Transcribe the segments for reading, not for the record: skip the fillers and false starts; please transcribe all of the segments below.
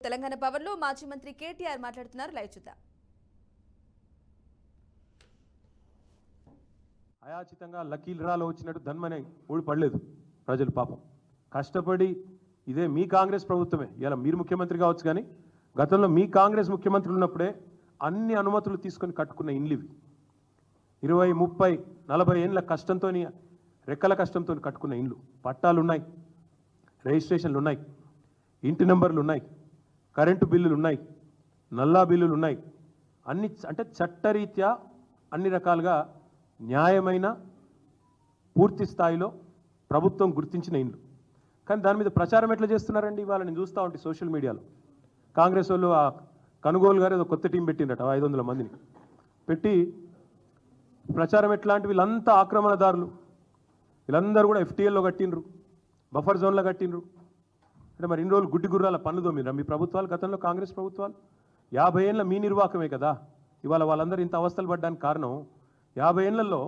తెలంగాణ భవన్లో మాజీ మంత్రి కేటీఆర్ మాట్లాడుతున్నారు. లైవ్ చూద్దాం. అయాచితంగా లకీల్రాలో వచ్చినట్టు ధన్మనే ఊడిపడలేదు ప్రజలు. పాపం కష్టపడి ఇదే మీ కాంగ్రెస్ ప్రభుత్వమే, ఇలా మీరు ముఖ్యమంత్రి కావచ్చు కానీ గతంలో మీ కాంగ్రెస్ ముఖ్యమంత్రి ఉన్నప్పుడే అన్ని అనుమతులు తీసుకొని కట్టుకున్న ఇండ్లు ఇవి. 20, 30, 40 ఏళ్ళ కష్టంతో, రెక్కల కష్టంతో కట్టుకున్న ఇండ్లు. పట్టాలు ఉన్నాయి, రిజిస్ట్రేషన్లు ఉన్నాయి, ఇంటి నెంబర్లు ఉన్నాయి, కరెంటు బిల్లులు ఉన్నాయి, నల్లా బిల్లులు ఉన్నాయి. అన్ని అంటే చట్టరీత్యా అన్ని రకాలుగా న్యాయమైన పూర్తి స్థాయిలో ప్రభుత్వం గుర్తించిన ఇండ్లు. కానీ దాని మీద ప్రచారం ఎట్లా చేస్తున్నారండి? ఇవాళ నేను చూస్తూ ఉంటే సోషల్ మీడియాలో కాంగ్రెస్ వాళ్ళు ఆ కనుగోలు గారు ఏదో కొత్త టీం పెట్టిండట, 500 మందిని పెట్టి ప్రచారం ఎట్లా అంటే వీళ్ళంతా ఆక్రమణదారులు, వీళ్ళందరూ కూడా FTLలో కట్టిండ్రు, బఫర్ జోన్లో కట్టిండ్రు. అంటే మరి ఇన్ని రోజులు గుడ్డి గుర్రాల పనులు తోమిరా మీ ప్రభుత్వాలు? గతంలో కాంగ్రెస్ ప్రభుత్వాలు 50 ఏళ్ళ మీ నిర్వాహకమే కదా. ఇవాళ వాళ్ళందరూ ఇంత అవస్థలు పడ్డానికి కారణం 50 ఏళ్లలో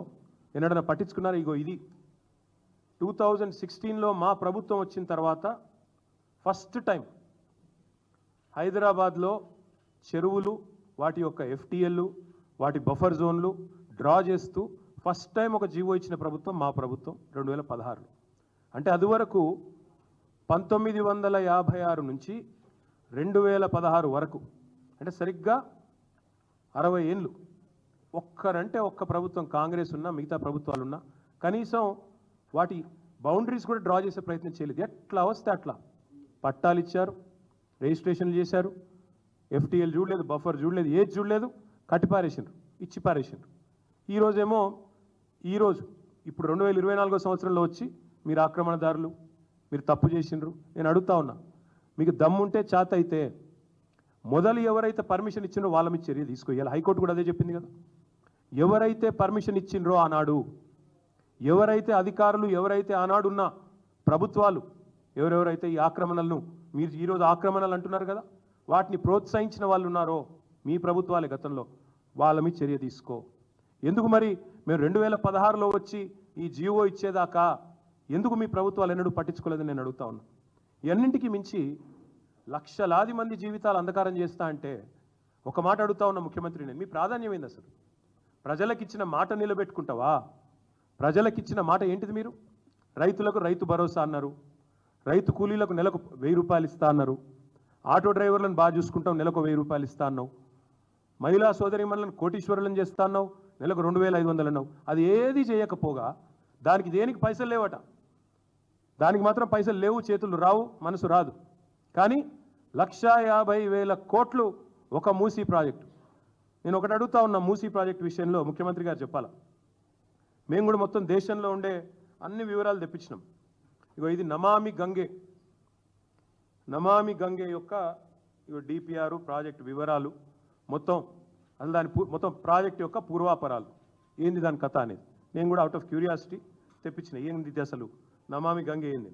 ఎన్నడన్నా పట్టించుకున్నారు? ఇగో ఇది 2016లో మా ప్రభుత్వం వచ్చిన తర్వాత ఫస్ట్ టైం హైదరాబాద్లో చెరువులు, వాటి యొక్క FTL, వాటి బఫర్ జోన్లు డ్రా చేస్తూ ఫస్ట్ టైం ఒక జీవో ఇచ్చిన ప్రభుత్వం మా ప్రభుత్వం 2016లో. అంటే అది వరకు 1956 నుంచి 2016 వరకు, అంటే సరిగ్గా 60 ఏళ్ళు ఒక్కరంటే ఒక్క ప్రభుత్వం కాంగ్రెస్ ఉన్నా, మిగతా ప్రభుత్వాలు ఉన్నా కనీసం వాటి బౌండరీస్ కూడా డ్రా చేసే ప్రయత్నం చేయలేదు. ఎట్లా వస్తే అట్లా పట్టాలు ఇచ్చారు, రిజిస్ట్రేషన్లు చేశారు, FTL చూడలేదు, బఫర్ చూడలేదు, ఏది చూడలేదు, కట్టిపారేసిండ్రు, ఇచ్చి పారేసిండ్రు. ఇప్పుడు 2024 సంవత్సరంలో వచ్చి మీరు ఆక్రమణదారులు, మీరు తప్పు చేసిండ్రు. నేను అడుగుతా ఉన్నా, మీకు దమ్ముంటే చేత అయితే మొదలు ఎవరైతే పర్మిషన్ ఇచ్చిండ్రో వాళ్ళ మీద చర్య తీసుకోవాలి. హైకోర్టు కూడా అదే చెప్పింది కదా. ఎవరైతే పర్మిషన్ ఇచ్చిండ్రో ఆనాడు, ఎవరైతే అధికారులు, ఎవరైతే ఆనాడున్న ప్రభుత్వాలు, ఎవరెవరైతే ఈ ఆక్రమణలను, మీరు ఈరోజు ఆక్రమణలు అంటున్నారు కదా, వాటిని ప్రోత్సహించిన వాళ్ళు ఉన్నారో మీ ప్రభుత్వాలే గతంలో, వాళ్ళ మీద చర్య తీసుకో. ఎందుకు మరి మేము 2016లో వచ్చి ఈ జీవో ఇచ్చేదాకా ఎందుకు మీ ప్రభుత్వాలు ఎన్నడూ పట్టించుకోలేదని నేను అడుగుతా ఉన్నా. ఇవన్నింటికి మించి లక్షలాది మంది జీవితాలు అంధకారం చేస్తా అంటే ఒక మాట అడుగుతా ఉన్న ముఖ్యమంత్రి, నేను మీ ప్రాధాన్యం ఏంది అసలు? ప్రజలకిచ్చిన మాట నిలబెట్టుకుంటావా? ప్రజలకిచ్చిన మాట ఏంటిది? మీరు రైతులకు రైతు భరోసా అన్నారు, రైతు కూలీలకు నెలకు 1000 రూపాయలు ఇస్తా అన్నారు, ఆటో డ్రైవర్లను బాగా చూసుకుంటాం నెలకు 1000 రూపాయలు ఇస్తా అన్నావు, మహిళా సోదరిమణులను కోటీశ్వరులను చేస్తా అన్నావు, నెలకు 2500 అన్నావు. అది ఏది చేయకపోగా దానికి దేనికి పైసలు లేవట. దానికి మాత్రం పైసలు లేవు, చేతులు రావు, మనసు రాదు. కానీ 1,50,000 కోట్లు ఒక మూసీ ప్రాజెక్టు. నేను ఒకటి అడుగుతా ఉన్నా, మూసీ ప్రాజెక్టు విషయంలో ముఖ్యమంత్రి గారు చెప్పాలా. మేము కూడా మొత్తం దేశంలో ఉండే అన్ని వివరాలు తెప్పించినాం. ఇగో ఇది నమామి గంగే యొక్క DPR ప్రాజెక్టు వివరాలు మొత్తం, అసలు దాని మొత్తం ప్రాజెక్ట్ యొక్క పూర్వాపరాలు ఏంది, దాని కథ అనేది నేను కూడా అవుట్ ఆఫ్ క్యూరియాసిటీ తెప్పించిన. ఏంది అసలు నమామి గంగే ఏంది?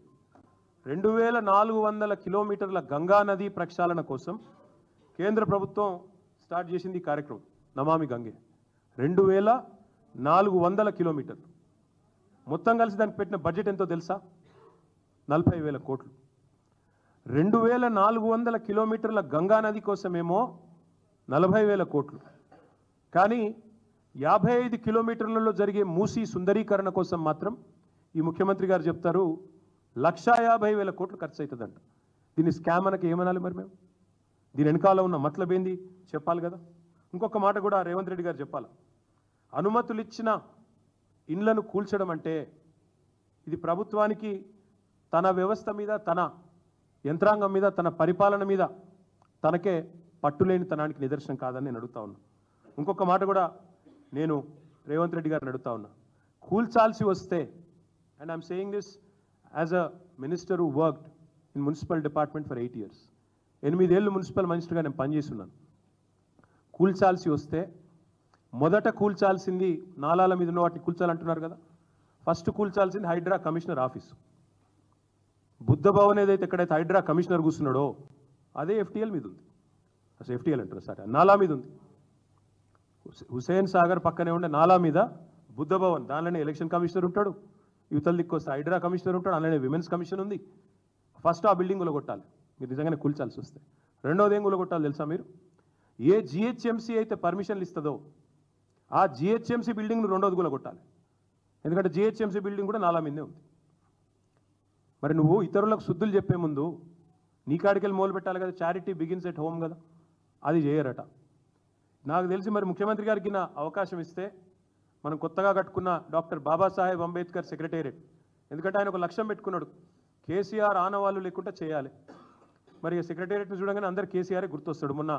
2400 కిలోమీటర్ల గంగా నది ప్రక్షాళన కోసం కేంద్ర ప్రభుత్వం స్టార్ట్ చేసింది ఈ కార్యక్రమం నమామి గంగే. 2400 కిలోమీటర్లు మొత్తం కలిసి దానికి పెట్టిన బడ్జెట్ ఎంతో తెలుసా? 40,000 కోట్లు. 2400 కిలోమీటర్ల గంగా నది కోసమేమో 40,000 కోట్లు. కానీ 55 కిలోమీటర్లలో జరిగే మూసీ సుందరీకరణ కోసం మాత్రం ఈ ముఖ్యమంత్రి గారు చెప్తారు 1,50,000 కోట్లు ఖర్చు అవుతుందంట. దీన్ని స్కామ్ అనక ఏమనాలి మరి మేము? దీని వెనకాల ఉన్న మతలబేంది చెప్పాలి కదా. ఇంకొక మాట కూడా రేవంత్ రెడ్డి గారు చెప్పాలి. అనుమతులు ఇచ్చిన ఇండ్లను కూల్చడం అంటే ఇది ప్రభుత్వానికి తన వ్యవస్థ మీద, తన యంత్రాంగం మీద, తన పరిపాలన మీద తనకే పట్టులేని తనానికి నిదర్శనం కాదని నేను అడుగుతా ఉన్నా. ఇంకొక మాట కూడా నేను రేవంత్ రెడ్డి గారిని అడుగుతా ఉన్నా. కూల్చాల్సి వస్తే, and I'm saying this as a minister who worked in municipal department for 8 years, 8 ఏళ్ళు మున్సిపల్ మినిస్టర్గా నేను పనిచేస్తున్నాను. కూల్చాల్సి వస్తే మొదట కూల్చాల్సింది నాలాల మీద ఉన్న వాటిని కూల్చాలంటున్నారు కదా, ఫస్ట్ కూల్చాల్సింది హైడ్రా కమిషనర్ ఆఫీసు. బుద్ధ భవన్ ఏదైతే ఎక్కడైతే హైడ్రా కమిషనర్ కూర్చున్నాడో అదే FTL మీద ఉంది. అసలు FTL అంటారు సరే, నాలా మీద ఉంది. హుసేన్ సాగర్ పక్కనే ఉండే నాలా మీద బుద్ధ భవన్, దానిలోనే ఎలక్షన్ కమిషనర్ ఉంటాడు, యువతల దిక్కు వస్తే హైడ్రా కమిషనర్ ఉంటాడు, అలానే విమెన్స్ కమిషన్ ఉంది. ఫస్ట్ ఆ బిల్డింగ్లో కొట్టాలి మీరు నిజంగానే కూల్చాల్సి వస్తే. రెండోది ఏం కూలగొట్టాలి తెలుసా మీరు? ఏ జిహెచ్ఎంసీ అయితే పర్మిషన్లు ఇస్తుందో ఆ జిహెచ్ఎంసీ బిల్డింగ్ను రెండోది కూలగొట్టాలి. ఎందుకంటే జిహెచ్ఎంసీ బిల్డింగ్ కూడా నాలా మీదే ఉంది. మరి నువ్వు ఇతరులకు శుద్ధులు చెప్పే ముందు నీ కాడికెళ్ళి మొదలు పెట్టాలి కదా. చారిటీ బిగిన్స్ ఎట్ హోమ్ కదా, అది చేయరట. నాకు తెలిసి మరి ముఖ్యమంత్రి గారికి నా అవకాశం ఇస్తే మనం కొత్తగా కట్టుకున్న డాక్టర్ బాబాసాహెబ్ అంబేద్కర్ సెక్రటేరియట్, ఎందుకంటే ఆయన ఒక లక్ష్యం పెట్టుకున్నాడు, కేసీఆర్ ఆనవాళ్ళు లేకుండా చేయాలి. మరి సెక్రటేరియట్ని చూడగానే అందరు కేసీఆరే గుర్తొస్తాడు. మొన్న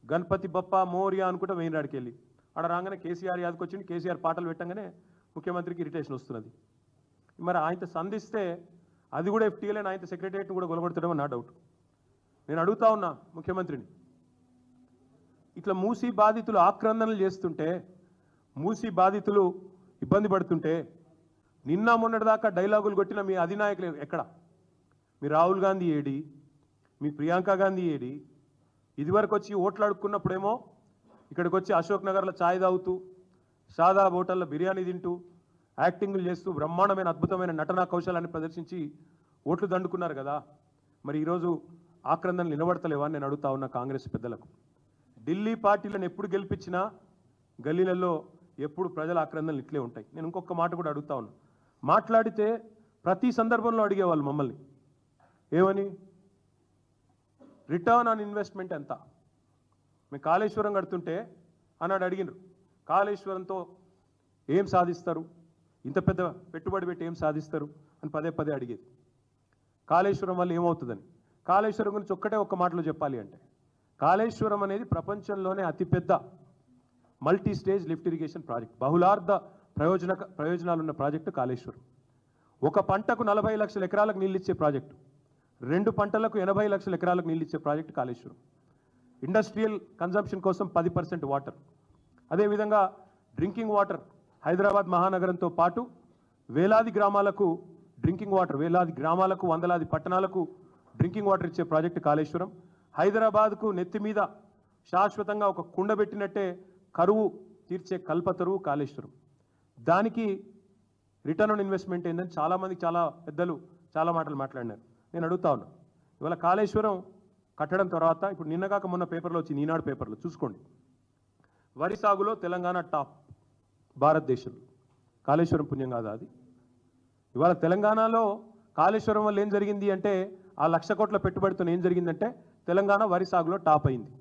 గణపతి బప్ప మోరియా అనుకుంటే వెయిన్రాడికి వెళ్ళి ఆడ రాగానే కేసీఆర్ యాదకి వచ్చింది. కేసీఆర్ పాటలు పెట్టగానే ముఖ్యమంత్రికి ఇరిటేషన్ వస్తున్నది. మరి ఆయనతో సంధిస్తే అది కూడా ఎఫ్టీఎల్ అని ఆయన సెక్రటేరియట్ని కూడా గొలగొడతాడమో నా డౌట్. నేను అడుగుతా ఉన్నా ముఖ్యమంత్రిని, ఇట్లా మూసీ బాధితులు ఆక్రందనలు చేస్తుంటే, మూసీ బాధితులు ఇబ్బంది పడుతుంటే, నిన్న మొన్నటిదాకా డైలాగులు కొట్టిన మీ అధినాయకులు ఎక్కడ? మీ రాహుల్ గాంధీ ఏడి? మీ ప్రియాంక గాంధీ ఏడి? ఇదివరకు వచ్చి ఓట్లు అడుక్కున్నప్పుడేమో ఇక్కడికి వచ్చి అశోక్ నగర్లో ఛాయ్ తాగుతూ, షాదా హోటల్లో బిర్యానీ తింటూ, యాక్టింగ్లు చేస్తూ బ్రహ్మాండమైన అద్భుతమైన నటనా కౌశలాన్ని ప్రదర్శించి ఓట్లు దండుకున్నారు కదా. మరి ఈరోజు ఆక్రందనలు నిలబడతలేవా అని నేను అడుగుతా ఉన్నా కాంగ్రెస్ పెద్దలకు. ఢిల్లీ పార్టీలను ఎప్పుడు గెలిపించినా గల్లీలలో ఎప్పుడు ప్రజల ఆక్రందనలు ఇట్లే ఉంటాయి. నేను ఇంకొక మాట కూడా అడుగుతా ఉన్నా, మాట్లాడితే ప్రతి సందర్భంలో అడిగేవాళ్ళు మమ్మల్ని ఏమని, రిటర్న్ ఆన్ ఇన్వెస్ట్మెంట్ ఎంత? మేము కాళేశ్వరం కడుతుంటే అన్నాడు అడిగినారు, కాళేశ్వరంతో ఏం సాధిస్తారు, ఇంత పెద్ద పెట్టుబడి పెట్టి ఏం సాధిస్తారు అని పదే పదే అడిగేది. కాళేశ్వరం వల్ల ఏమవుతుందని. కాళేశ్వరం గురించి ఒక్కటే ఒక్క మాటలో చెప్పాలి అంటే, కాళేశ్వరం అనేది ప్రపంచంలోనే అతిపెద్ద multi stage lift irrigation project, బహుళార్థ ప్రయోజనాలున్న ప్రాజెక్టు కాళేశ్వరం. ఒక పంటకు 40 లక్షల ఎకరాలకు నీళ్ళు ఇచ్చే ప్రాజెక్టు, 2 పంటలకు 80 లక్షల ఎకరాలకు నీళ్ళు ఇచ్చే ప్రాజెక్టు కాళేశ్వరం. ఇండస్ట్రియల్ కన్జంప్షన్ కోసం 10% వాటర్. అదేవిధంగా డ్రింకింగ్ వాటర్ హైదరాబాద్ మహానగరంతో పాటు వేలాది గ్రామాలకు డ్రింకింగ్ వాటర్, వేలాది గ్రామాలకు వందలాది పట్టణాలకు డ్రింకింగ్ వాటర్ ఇచ్చే ప్రాజెక్టు కాళేశ్వరం. హైదరాబాద్కు నెత్తి మీద శాశ్వతంగా ఒక కుండ పెట్టినట్టే కరువు తీర్చే కల్పతరువు కాళేశ్వరం. దానికి రిటర్న్ ఆన్ ఇన్వెస్ట్మెంట్ ఏంటని చాలామంది చాలా పెద్దలు చాలా మాటలు మాట్లాడినారు. నేను అడుగుతా ఉన్నా, ఇవాళ కాళేశ్వరం కట్టడం తర్వాత ఇప్పుడు నిన్నగాక మొన్న పేపర్లో వచ్చింది, ఈనాడు పేపర్లో చూసుకోండి, వరి సాగులో తెలంగాణ టాప్ భారతదేశంలో. కాళేశ్వరం పుణ్యం కాదా అది? ఇవాళ తెలంగాణలో కాళేశ్వరం వల్ల ఏం జరిగింది అంటే, ఆ 1,00,000 కోట్ల పెట్టుబడితో ఏం జరిగిందంటే తెలంగాణ వరి సాగులో టాప్ అయింది.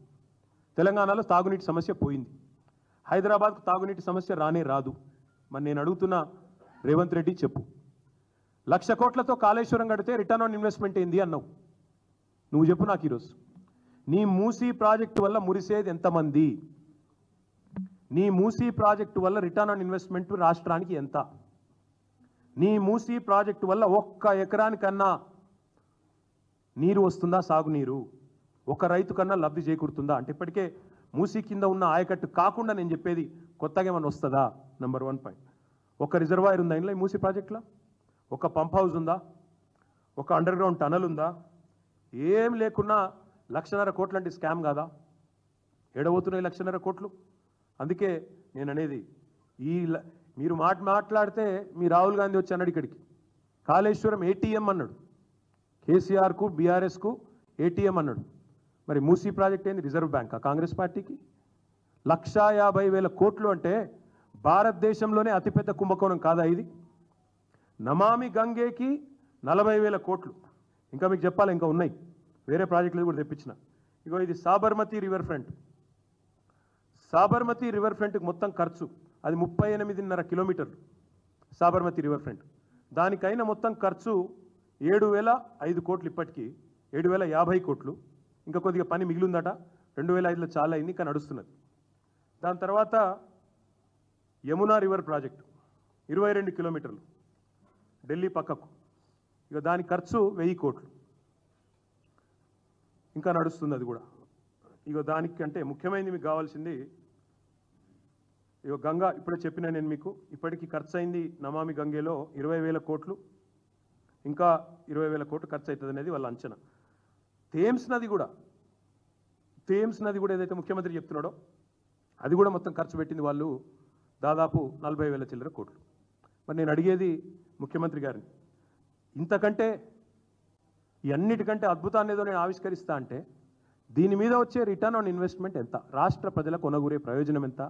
తెలంగాణలో తాగునీటి సమస్య పోయింది. హైదరాబాద్కు తాగునీటి సమస్య రానే రాదు. మరి నేను అడుగుతున్నా రేవంత్ రెడ్డి, చెప్పు, 1,00,000 కోట్లతో కాళేశ్వరం కడితే రిటర్న్ ఆన్ ఇన్వెస్ట్మెంట్ ఏంది అన్నావు? నువ్వు చెప్పు నాకు ఈరోజు. నీ మూసీ ప్రాజెక్టు వల్ల మురిసేది ఎంతమంది? నీ మూసీ ప్రాజెక్టు వల్ల రిటర్న్ ఆన్ ఇన్వెస్ట్మెంట్ రాష్ట్రానికి ఎంత? నీ మూసీ ప్రాజెక్టు వల్ల ఒక్క ఎకరానికన్నా నీరు వస్తుందా? సాగునీరు ఒక రైతు కన్నా లబ్ధి చేకూరుతుందా? అంటే ఇప్పటికే మూసీ కింద ఉన్న ఆయకట్టు కాకుండా నేను చెప్పేది కొత్తగా ఏమన్నా వస్తుందా? Number 1 point. ఒక రిజర్వాయర్ ఉందా ఇంట్లో ఈ మూసీ ప్రాజెక్టులో? ఒక పంప్ హౌస్ ఉందా? ఒక అండర్ గ్రౌండ్ టనల్ ఉందా? ఏం లేకున్నా 1,50,000 కోట్లు అంటే స్కామ్ కాదా? ఎడబోతున్నాయి 1,50,000 కోట్లు. అందుకే నేను అనేది, మీరు మాట్లాడితే మీ రాహుల్ గాంధీ వచ్చి అన్నాడు ఇక్కడికి, కాళేశ్వరం ఏటీఎం అన్నాడు, కేసీఆర్కు బీఆర్ఎస్కు ఏటీఎం అన్నాడు. మరి మూసీ ప్రాజెక్ట్ ఏంది? రిజర్వ్ బ్యాంకా కాంగ్రెస్ పార్టీకి? 1,50,000 కోట్లు అంటే భారతదేశంలోనే అతిపెద్ద కుంభకోణం కాదా ఇది? నమామి గంగేకి 40,000 కోట్లు. ఇంకా మీకు చెప్పాలి, ఇంకా ఉన్నాయి వేరే ప్రాజెక్టులు కూడా తెప్పించిన. ఇగో ఇది Sabarmati river front. Sabarmati river ఫ్రంట్కి మొత్తం ఖర్చు అది 38.5 కిలోమీటర్లు సాబర్మతి రివర్ ఫ్రంట్. దానికైనా మొత్తం ఖర్చు 7,005 కోట్లు. ఇప్పటికీ 7,050 కోట్లు. ఇంకా కొద్దిగా పని మిగిలిందట, 2005లో చాలా అయింది, ఇంకా నడుస్తున్నది. దాని తర్వాత యమునా రివర్ ప్రాజెక్టు 22 కిలోమీటర్లు ఢిల్లీ పక్కకు, ఇక దాని ఖర్చు 1000 కోట్లు, ఇంకా నడుస్తుంది అది కూడా. ఇక దానికంటే ముఖ్యమైనది మీకు కావాల్సింది ఇక గంగా. ఇప్పుడే చెప్పినా నేను మీకు, ఇప్పటికీ ఖర్చు అయింది నమామి గంగేలో 20,000 కోట్లు, ఇంకా 20,000 కోట్లు ఖర్చు అవుతుంది అనేది వాళ్ళ అంచనా. థేమ్స్ నది కూడా ఏదైతే ముఖ్యమంత్రి చెప్తున్నాడో అది కూడా మొత్తం ఖర్చు పెట్టింది వాళ్ళు దాదాపు 40,000 చిల్లర కోట్లు. మరి నేను అడిగేది ముఖ్యమంత్రి గారిని, ఇంతకంటే ఈ అన్నిటికంటే అద్భుతాన్ని ఏదో నేను ఆవిష్కరిస్తా అంటే దీని మీద వచ్చే రిటర్న్ ఆన్ ఇన్వెస్ట్మెంట్ ఎంత, రాష్ట్ర ప్రజలకు కొనగూరే ప్రయోజనం ఎంత,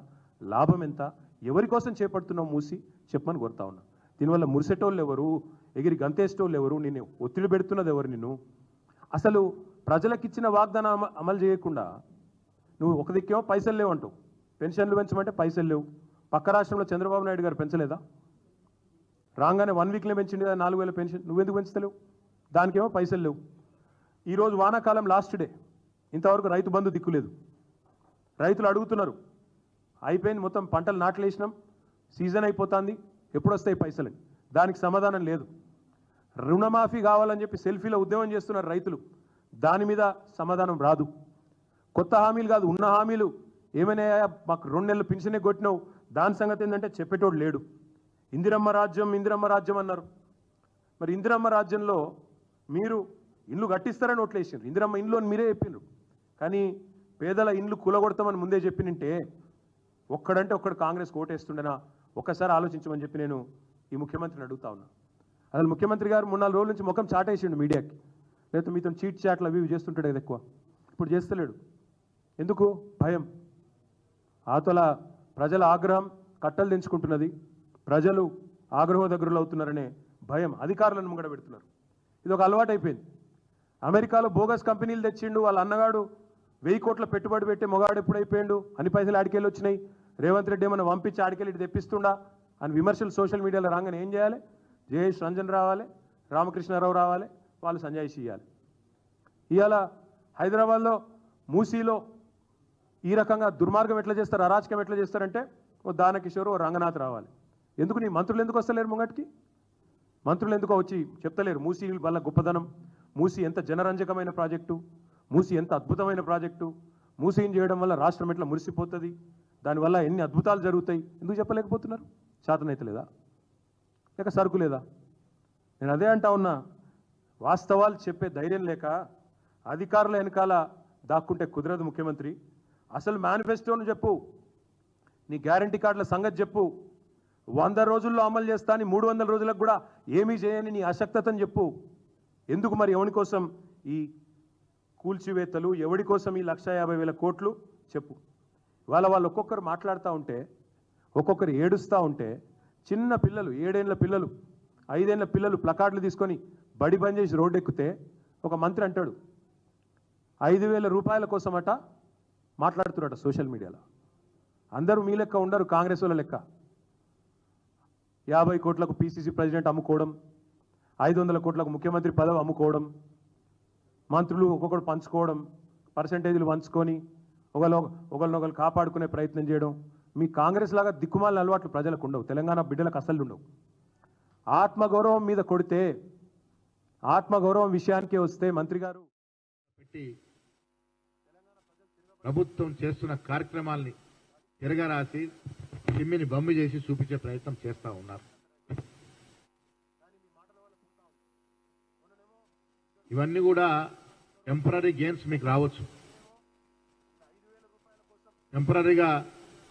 లాభం ఎంత, ఎవరి కోసం చేపడుతున్నావు మూసి చెప్పమని కోరుతా ఉన్నా. దీనివల్ల మురిసెటోళ్ళు ఎవరు, ఎగిరి గంతేసేటోళ్ళు ఎవరు, నిన్ను ఒత్తిడి పెడుతున్నది ఎవరు, నిన్ను అసలు ప్రజలకు ఇచ్చిన వాగ్దానం అమలు చేయకుండా నువ్వు ఒక దిక్కేమో పైసలు లేవు అంటావు, పెన్షన్లు పెంచమంటే పైసలు లేవు. పక్క రాష్ట్రంలో చంద్రబాబు నాయుడు గారు పెంచలేదా? రాగానే 1 వీక్లో పెంచింది కదా 4,000 పెన్షన్, నువ్వెందుకు పెంచుతలేవు? దానికేమో పైసలు లేవు. ఈరోజు వానాకాలం లాస్ట్ డే, ఇంతవరకు రైతు బంధు దిక్కులేదు. రైతులు అడుగుతున్నారు, అయిపోయింది మొత్తం పంటలు నాట్లేసినాం, సీజన్ అయిపోతుంది, ఎప్పుడు వస్తాయి పైసలని? దానికి సమాధానం లేదు. రుణమాఫీ కావాలని చెప్పి సెల్ఫీలో ఉద్యమం చేస్తున్నారు రైతులు, దాని మీద సమాధానం రాదు. కొత్త హామీలు కాదు, ఉన్న హామీలు ఏమైనా మాకు 2 నెలలు పింఛనే కొట్టినావు, దాని సంగతి ఏంటంటే చెప్పేటోడు లేడు. ఇందిరమ్మ రాజ్యం ఇందిరమ్మ రాజ్యం అన్నారు. మరి ఇందిరమ్మ రాజ్యంలో మీరు ఇల్లు కట్టిస్తారని ఓట్లేసారు, ఇందిరమ్మ ఇండ్లు అని మీరే చెప్పిండ్రు. కానీ పేదల ఇండ్లు కూలగొడతామని ముందే చెప్పినంటే ఒక్కడంటే ఒక్కడు కాంగ్రెస్ ఓటేస్తుండేనా ఒక్కసారి ఆలోచించమని చెప్పి నేను ఈ ముఖ్యమంత్రిని అడుగుతా ఉన్నా. అసలు ముఖ్యమంత్రి గారు 3-4 రోజుల నుంచి ముఖం చాటేసిండు మీడియాకి, లేకపోతే మీతో చీట్ చాట్లు అవి చేస్తుంటాడు కదా ఎక్కువ, ఇప్పుడు చేస్తలేడు. ఎందుకు? భయం. ఆతల ప్రజల ఆగ్రహం కట్టలు తెంచుకుంటున్నది, ప్రజలు ఆగ్రహ దగ్గరలో అవుతున్నారనే భయం అధికారులను ముంగడ పెడుతున్నారు. ఇది ఒక అలవాటు అయిపోయింది. అమెరికాలో బోగస్ కంపెనీలు తెచ్చిండు, వాళ్ళ అన్నగాడు 1000 కోట్ల పెట్టుబడి పెట్టి మొగాడు ఎప్పుడైపోయిండు, అన్ని పైసలు ఆడికెళ్ళి వచ్చినాయి, రేవంత్ రెడ్డి ఏమైనా పంపించి ఆడికెళ్ళి ఇటు తెప్పిస్తుండా అని విమర్శలు సోషల్ మీడియాలో రాగానే ఏం చేయాలి? జయేష్ రంజన్ రావాలి, రామకృష్ణారావు రావాలి, వాళ్ళు సంజాయిషి ఇవ్వాలి. ఇవాళ హైదరాబాద్లో మూసీలో ఈ రకంగా దుర్మార్గం ఎట్లా చేస్తారు, అరాచకం ఎట్లా చేస్తారంటే ఓ దానకిషోర్, ఓ రంగనాథ్ రావాలి. ఎందుకు నీ మంత్రులు ఎందుకు వస్తలేరు ముంగటికి? మంత్రులు ఎందుకో వచ్చి చెప్తలేరు మూసీ వల్ల గొప్పదనం, మూసీ ఎంత జనరంజకమైన ప్రాజెక్టు, మూసీ ఎంత అద్భుతమైన ప్రాజెక్టు, మూసీని చేయడం వల్ల రాష్ట్రం ఎట్లా మురిసిపోతుంది, దానివల్ల ఎన్ని అద్భుతాలు జరుగుతాయి, ఎందుకు చెప్పలేకపోతున్నారు? శాతనైతే లేదా, లేక సరుకు లేదా? నేను అదే అంటా ఉన్నా, వాస్తవాలు చెప్పే ధైర్యం లేక అధికారుల వెనకాల దాక్కుంటే కుదరదు ముఖ్యమంత్రి. అసలు మేనిఫెస్టోను చెప్పు, నీ గ్యారంటీ కార్డుల సంగతి చెప్పు, 100 రోజుల్లో అమలు చేస్తా అని 300 రోజులకు కూడా ఏమీ చేయని నీ అశక్తతను చెప్పు. ఎందుకు మరి ఎవరి కోసం ఈ కూల్చివేతలు, ఎవడి కోసం ఈ 1,50,000 కోట్లు చెప్పు. వాళ్ళు ఒక్కొక్కరు మాట్లాడుతూ ఉంటే, ఒక్కొక్కరు ఏడుస్తూ ఉంటే, చిన్న పిల్లలు 7 ఏళ్ల పిల్లలు 5 ఏళ్ల పిల్లలు ప్లకార్డులు తీసుకొని బడి బంద్ చేసి రోడ్డు ఎక్కితే ఒక మంత్రి అంటాడు 5,000 రూపాయల కోసమట మాట్లాడుతున్నారట సోషల్ మీడియాలో. అందరూ మీ లెక్క ఉండరు, కాంగ్రెస్ వాళ్ళ లెక్క. 50 కోట్లకు పిసిసి ప్రెసిడెంట్ అమ్ముకోవడం, 500 కోట్లకు ముఖ్యమంత్రి పదవి అమ్ముకోవడం, మంత్రులు ఒక్కొక్కరు పంచుకోవడం, పర్సంటేజీలు పంచుకొని ఒకరినొకరు కాపాడుకునే ప్రయత్నం చేయడం. మీ కాంగ్రెస్ లాగా దిక్కుమాలిన అలవాట్లు ప్రజలకు ఉండవు, తెలంగాణ బిడ్డలకు అసలు ఉండవు. ఆత్మగౌరవం మీద కొడితే, ఆత్మగౌరవం విషయానికే వస్తే మంత్రి గారు పెట్టి ప్రభుత్వం చేస్తున్న కార్యక్రమాల్ని తిరగరాసి చిమ్మిని బొమ్మ చేసి చూపించే ప్రయత్నం చేస్తూ ఉన్నారు. ఇవన్నీ కూడా టెంపరీ గెయిన్స్ మీకు రావచ్చు, టెంపరీగా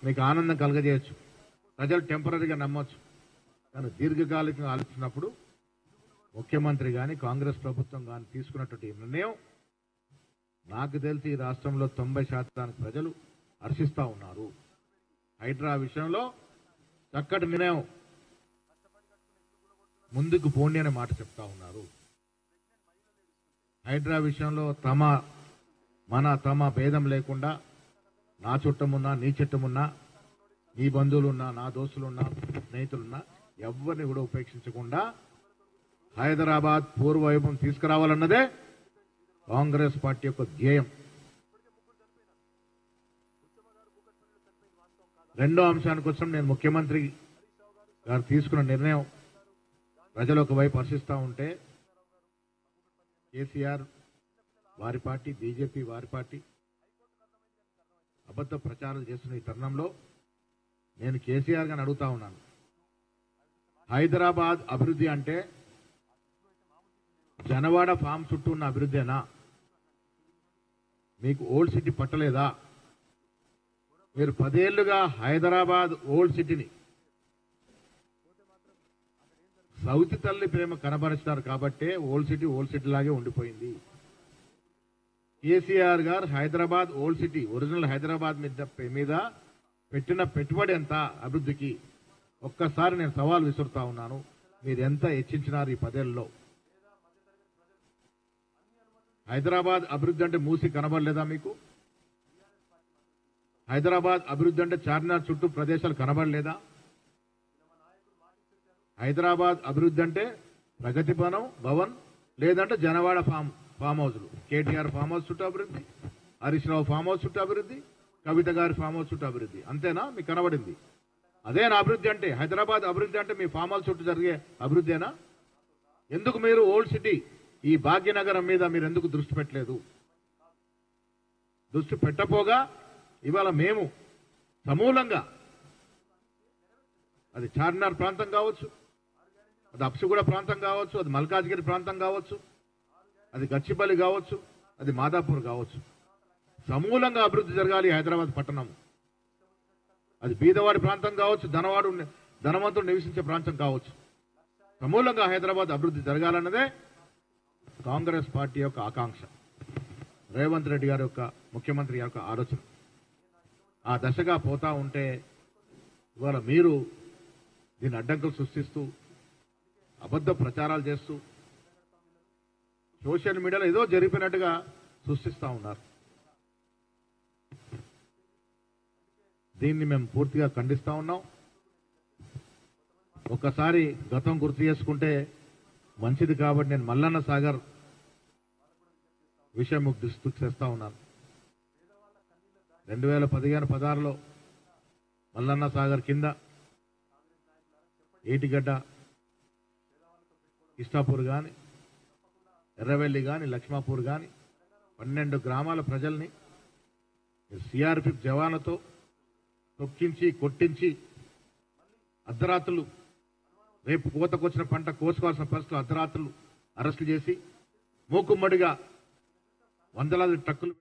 మీకు ఆనందం కలగజేయచ్చు, ప్రజలు టెంపరీగా నమ్మొచ్చు. కానీ దీర్ఘకాలికంగా ఆలోచించినప్పుడు ముఖ్యమంత్రి కానీ కాంగ్రెస్ ప్రభుత్వం కానీ తీసుకున్నటువంటి నిర్ణయం నాకు తెలిసి ఈ రాష్ట్రంలో 90% ప్రజలు హర్షిస్తూ ఉన్నారు. హైడ్రా విషయంలో చక్కటి నిర్ణయం, ముందుకు పోండి అనే మాట చెప్తా ఉన్నారు. హైడ్రా విషయంలో తమ భేదం లేకుండా నా చుట్టమున్నా, నీ చుట్టమున్నా, నీ బంధువులున్నా, నా దోస్తులున్నా, స్నేహితులున్నా ఎవరిని కూడా ఉపేక్షించకుండా హైదరాబాద్ పూర్వవైభవం తీసుకురావాలన్నదే కాంగ్రెస్ పార్టీ యొక్క ధ్యేయం. రెండో అంశానికి వచ్చాం, నేను ముఖ్యమంత్రి గారు తీసుకున్న నిర్ణయం ప్రజలు ఒకవైపు హర్షిస్తూ ఉంటే, కేసీఆర్ వారి పార్టీ, బీజేపీ వారి పార్టీ అబద్ధ ప్రచారాలు చేస్తున్న ఈ తరుణంలో నేను కేసీఆర్ గారిని అడుగుతా ఉన్నాను, హైదరాబాద్ అభివృద్ధి అంటే జనవాడ ఫామ్ చుట్టూ ఉన్న అభివృద్ధేనా? మీకు ఓల్డ్ సిటీ పట్టలేదా? మీరు 10 ఏళ్లుగా హైదరాబాద్ ఓల్డ్ సిటీని సౌతి తల్లి ప్రేమ కనబరుస్తారు కాబట్టే ఓల్డ్ సిటీ లాగే ఉండిపోయింది. కేసీఆర్ గారు Hyderabad old city original Hyderabad మీద పెట్టిన పెట్టుబడి ఎంత అభివృద్ధికి ఒక్కసారి నేను సవాల్ విసురుతా ఉన్నాను. మీరు ఎంత హెచ్చించినారు ఈ 10 ఏళ్లలో? హైదరాబాద్ అభివృద్ధి అంటే మూసి కనబడలేదా మీకు? హైదరాబాద్ అభివృద్ధి అంటే చార్మినార్ చుట్టూ ప్రదేశాలు కనబడలేదా? హైదరాబాద్ అభివృద్ధి అంటే ప్రగతి భవన్ లేదంటే జనవాడ ఫామ్ హౌస్లు. కేటీఆర్ ఫామ్ హౌస్ చుట్టూ అభివృద్ధి, హరీష్ రావు ఫామ్ హౌస్ చుట్టూ అభివృద్ధి, కవిత గారి ఫామ్ హౌస్ చుట్టూ అభివృద్ధి. అంతేనా మీకు కనబడింది? అదేనా అభివృద్ధి అంటే? హైదరాబాద్ అభివృద్ధి అంటే మీ ఫామ్ హౌస్ చుట్టూ జరిగే అభివృద్ధేనా? ఎందుకు మీరు ఓల్డ్ సిటీ ఈ భాగ్యనగరం మీద మీరు ఎందుకు దృష్టి పెట్టలేదు? దృష్టి పెట్టపోగా ఇవాళ మేము సమూలంగా, అది చార్మినార్ ప్రాంతం కావచ్చు, అది అప్సుగూడ ప్రాంతం కావచ్చు, అది మల్కాజ్గిరి ప్రాంతం కావచ్చు, అది గచ్చిబౌలి కావచ్చు, అది మాదాపూర్ కావచ్చు, సమూలంగా అభివృద్ధి జరగాలి హైదరాబాద్ పట్టణం. అది బీదవాడి ప్రాంతం కావచ్చు, ధనవంతుడు నివసించే ప్రాంతం కావచ్చు, సమూలంగా హైదరాబాద్ అభివృద్ధి జరగాలన్నదే కాంగ్రెస్ పార్టీ యొక్క ఆకాంక్ష, రేవంత్ రెడ్డి గారి యొక్క ముఖ్యమంత్రి యొక్క ఆలోచన. ఆ దశగా పోతా ఉంటే ఇవాళ మీరు దీన్ని అడ్డంకులు సృష్టిస్తూ అబద్ధ ప్రచారాలు చేస్తూ సోషల్ మీడియాలో ఏదో జరిపినట్టుగా సృష్టిస్తూ ఉన్నారు. దీన్ని మేము పూర్తిగా ఖండిస్తూ ఉన్నాం. ఒక్కసారి గతం గుర్తు చేసుకుంటే మంచిది కాబట్టి నేను మల్లన్న సాగర్ విషయం మీకు దృష్టికి తెస్తా ఉన్నాను. 2015-16లో మల్లన్న సాగర్ కింద ఏటిగడ్డ, ఇష్టాపూర్ కానీ, ఎర్రవెల్లి కానీ, లక్ష్మాపూర్ కానీ 12 గ్రామాల ప్రజల్ని సిఆర్పిఎఫ్ జవాన్లతో తొక్కించి కొట్టించి అర్ధరాత్రులు, రేపు కోతకొచ్చిన పంట కోసుకోవాల్సిన పరిస్థితులు అర్ధరాత్రులు అరెస్టు చేసి మూకుమ్మడిగా వందలాది ట్రక్కులు